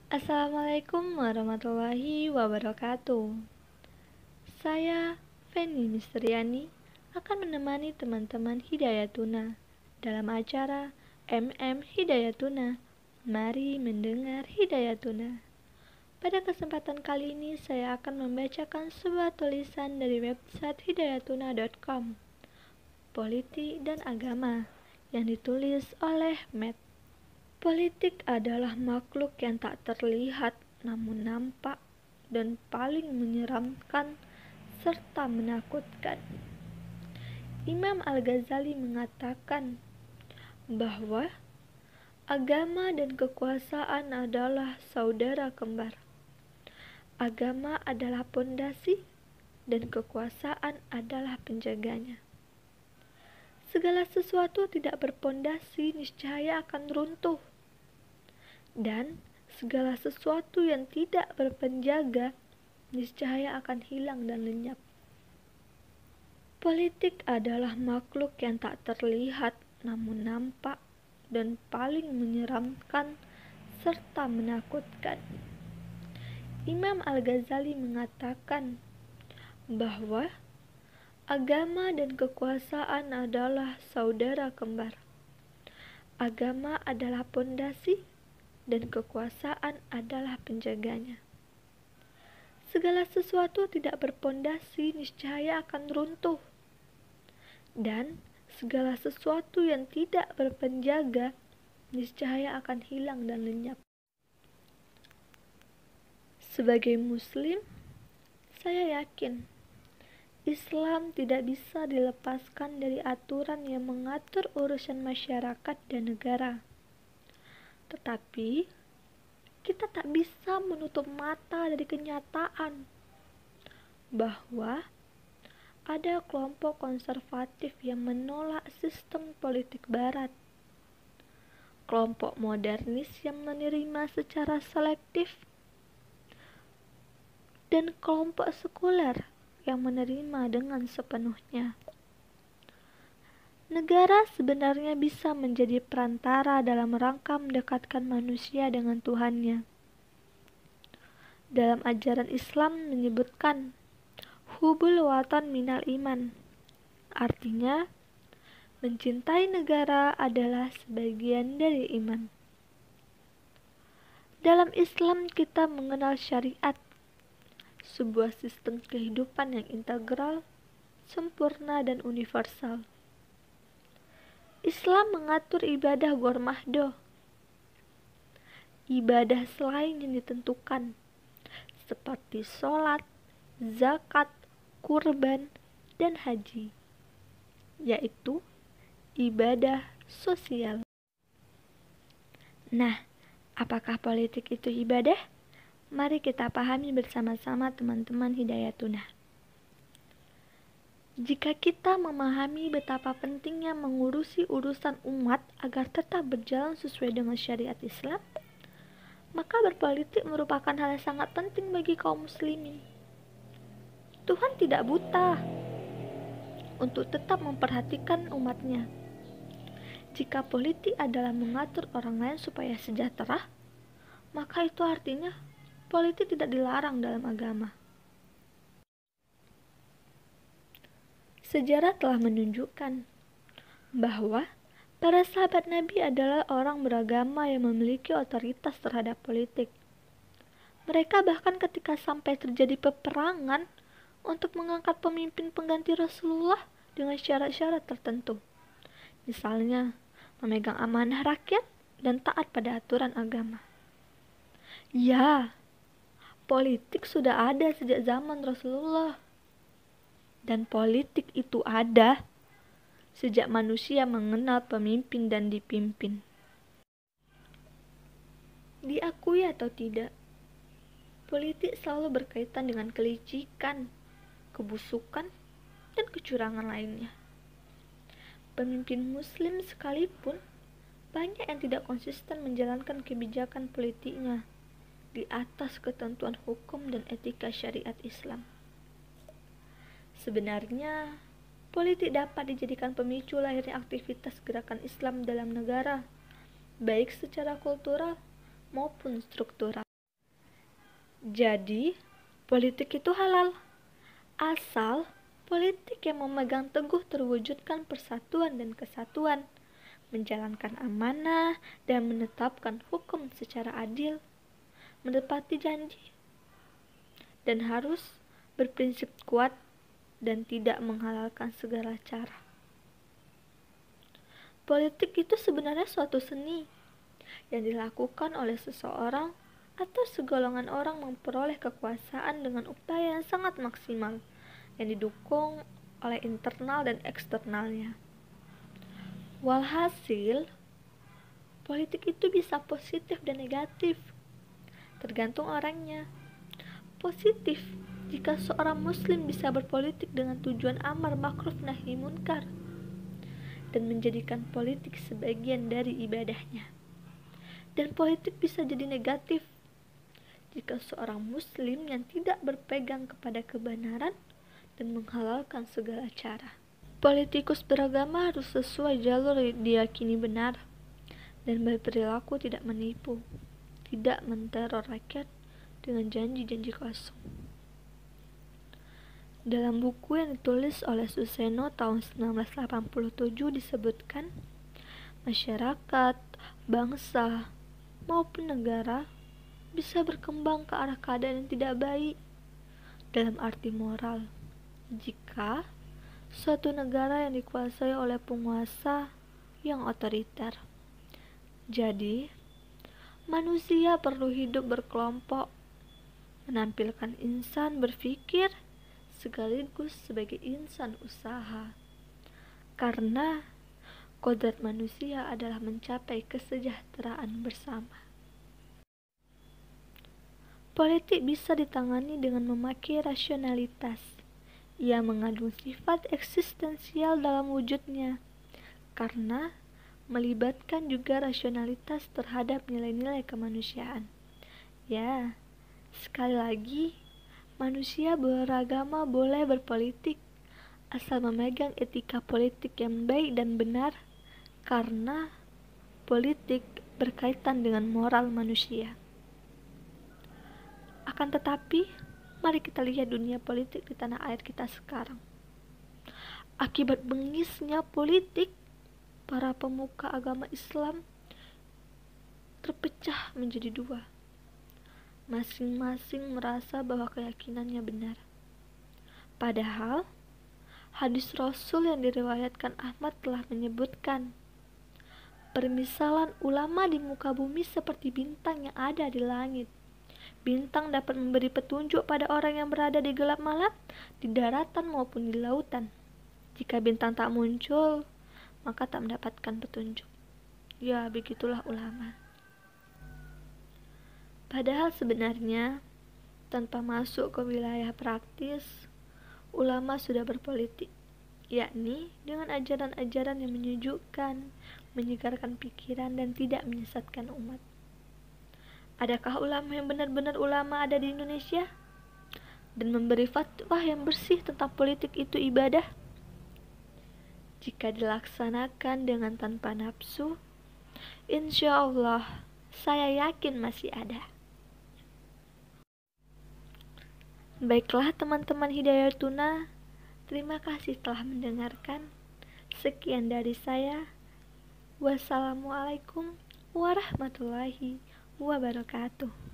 Assalamualaikum warahmatullahi wabarakatuh. Saya Feni Mistriani akan menemani teman-teman Hidayatuna dalam acara Hidayatuna. Mari mendengar Hidayatuna. Pada kesempatan kali ini saya akan membacakan sebuah tulisan dari website hidayatuna.com, Politik dan Agama, yang ditulis oleh Matt. Politik adalah makhluk yang tak terlihat namun nampak dan paling menyeramkan serta menakutkan. Imam Al-Ghazali mengatakan bahwa agama dan kekuasaan adalah saudara kembar. Agama adalah pondasi dan kekuasaan adalah penjaganya. Segala sesuatu tidak berpondasi niscaya akan runtuh, dan segala sesuatu yang tidak berpenjaga niscaya akan hilang dan lenyap. Politik adalah makhluk yang tak terlihat namun nampak dan paling menyeramkan serta menakutkan. Imam Al-Ghazali mengatakan bahwa agama dan kekuasaan adalah saudara kembar. Agama adalah pondasi dan kekuasaan adalah penjaganya. Segala sesuatu tidak berpondasi niscaya akan runtuh, dan segala sesuatu yang tidak berpenjaga niscaya akan hilang dan lenyap. Sebagai Muslim, saya yakin Islam tidak bisa dilepaskan dari aturan yang mengatur urusan masyarakat dan negara. Tetapi, kita tak bisa menutup mata dari kenyataan bahwa ada kelompok konservatif yang menolak sistem politik barat, kelompok modernis yang menerima secara selektif, dan kelompok sekuler yang menerima dengan sepenuhnya. Negara sebenarnya bisa menjadi perantara dalam rangka mendekatkan manusia dengan Tuhannya. Dalam ajaran Islam menyebutkan hubul watan minal iman. Artinya, mencintai negara adalah sebagian dari iman. Dalam Islam kita mengenal syariat, sebuah sistem kehidupan yang integral, sempurna dan universal. Islam mengatur ibadah gormahdo, ibadah selain yang ditentukan, seperti sholat, zakat, kurban, dan haji, yaitu ibadah sosial. Nah, apakah politik itu ibadah? Mari kita pahami bersama-sama teman-teman Hidayatuna. Jika kita memahami betapa pentingnya mengurusi urusan umat agar tetap berjalan sesuai dengan syariat Islam, maka berpolitik merupakan hal yang sangat penting bagi kaum muslimin. Tuhan tidak buta untuk tetap memperhatikan umatnya. Jika politik adalah mengatur orang lain supaya sejahtera, maka itu artinya politik tidak dilarang dalam agama. Sejarah telah menunjukkan bahwa para sahabat Nabi adalah orang beragama yang memiliki otoritas terhadap politik. Mereka bahkan ketika sampai terjadi peperangan untuk mengangkat pemimpin pengganti Rasulullah dengan syarat-syarat tertentu. Misalnya, memegang amanah rakyat dan taat pada aturan agama. Ya, politik sudah ada sejak zaman Rasulullah. Dan politik itu ada sejak manusia mengenal pemimpin dan dipimpin. Diakui atau tidak, politik selalu berkaitan dengan kelicikan, kebusukan, dan kecurangan lainnya. Pemimpin muslim sekalipun banyak yang tidak konsisten menjalankan kebijakan politiknya di atas ketentuan hukum dan etika syariat Islam. Sebenarnya, politik dapat dijadikan pemicu lahirnya aktivitas gerakan Islam dalam negara, baik secara kultural maupun struktural. Jadi, politik itu halal, asal politik yang memegang teguh terwujudkan persatuan dan kesatuan, menjalankan amanah dan menetapkan hukum secara adil, menepati janji, dan harus berprinsip kuat dan tidak menghalalkan segala cara. Politik itu sebenarnya suatu seni yang dilakukan oleh seseorang atau segolongan orang memperoleh kekuasaan dengan upaya yang sangat maksimal yang didukung oleh internal dan eksternalnya. Walhasil, politik itu bisa positif dan negatif, tergantung orangnya. Positif jika seorang muslim bisa berpolitik dengan tujuan amar ma'ruf nahi munkar dan menjadikan politik sebagian dari ibadahnya. Dan politik bisa jadi negatif jika seorang muslim yang tidak berpegang kepada kebenaran dan menghalalkan segala cara. Politikus beragama harus sesuai jalur yang diyakini benar dan berperilaku tidak menipu, tidak menteror rakyat dengan janji-janji kosong. Dalam buku yang ditulis oleh Suseno tahun 1987 disebutkan, masyarakat, bangsa, maupun negara bisa berkembang ke arah keadaan yang tidak baik dalam arti moral jika suatu negara yang dikuasai oleh penguasa yang otoriter. Jadi, manusia perlu hidup berkelompok, menampilkan insan berpikir sekaligus sebagai insan usaha. Karena kodrat manusia adalah mencapai kesejahteraan bersama. Politik bisa ditangani dengan memakai rasionalitas. Ia mengandung sifat eksistensial dalam wujudnya, karena melibatkan juga rasionalitas terhadap nilai-nilai kemanusiaan. Ya, sekali lagi, manusia beragama boleh berpolitik, asal memegang etika politik yang baik dan benar, karena politik berkaitan dengan moral manusia. Akan tetapi, mari kita lihat dunia politik di tanah air kita sekarang. Akibat bengisnya politik, para pemuka agama Islam terpecah menjadi dua. Masing-masing merasa bahwa keyakinannya benar. Padahal, hadis Rasul yang diriwayatkan Ahmad telah menyebutkan, permisalan ulama di muka bumi seperti bintang yang ada di langit. Bintang dapat memberi petunjuk pada orang yang berada di gelap malam, di daratan maupun di lautan. Jika bintang tak muncul, maka tak mendapatkan petunjuk. Ya, begitulah ulama. Padahal sebenarnya, tanpa masuk ke wilayah praktis, ulama sudah berpolitik, yakni dengan ajaran-ajaran yang menyejukkan, menyegarkan pikiran, dan tidak menyesatkan umat. Adakah ulama yang benar-benar ulama ada di Indonesia? Dan memberi fatwa yang bersih tentang politik itu ibadah? Jika dilaksanakan dengan tanpa nafsu, insya Allah saya yakin masih ada. Baiklah teman-teman Hidayatuna, terima kasih telah mendengarkan. Sekian dari saya. Wassalamualaikum warahmatullahi wabarakatuh.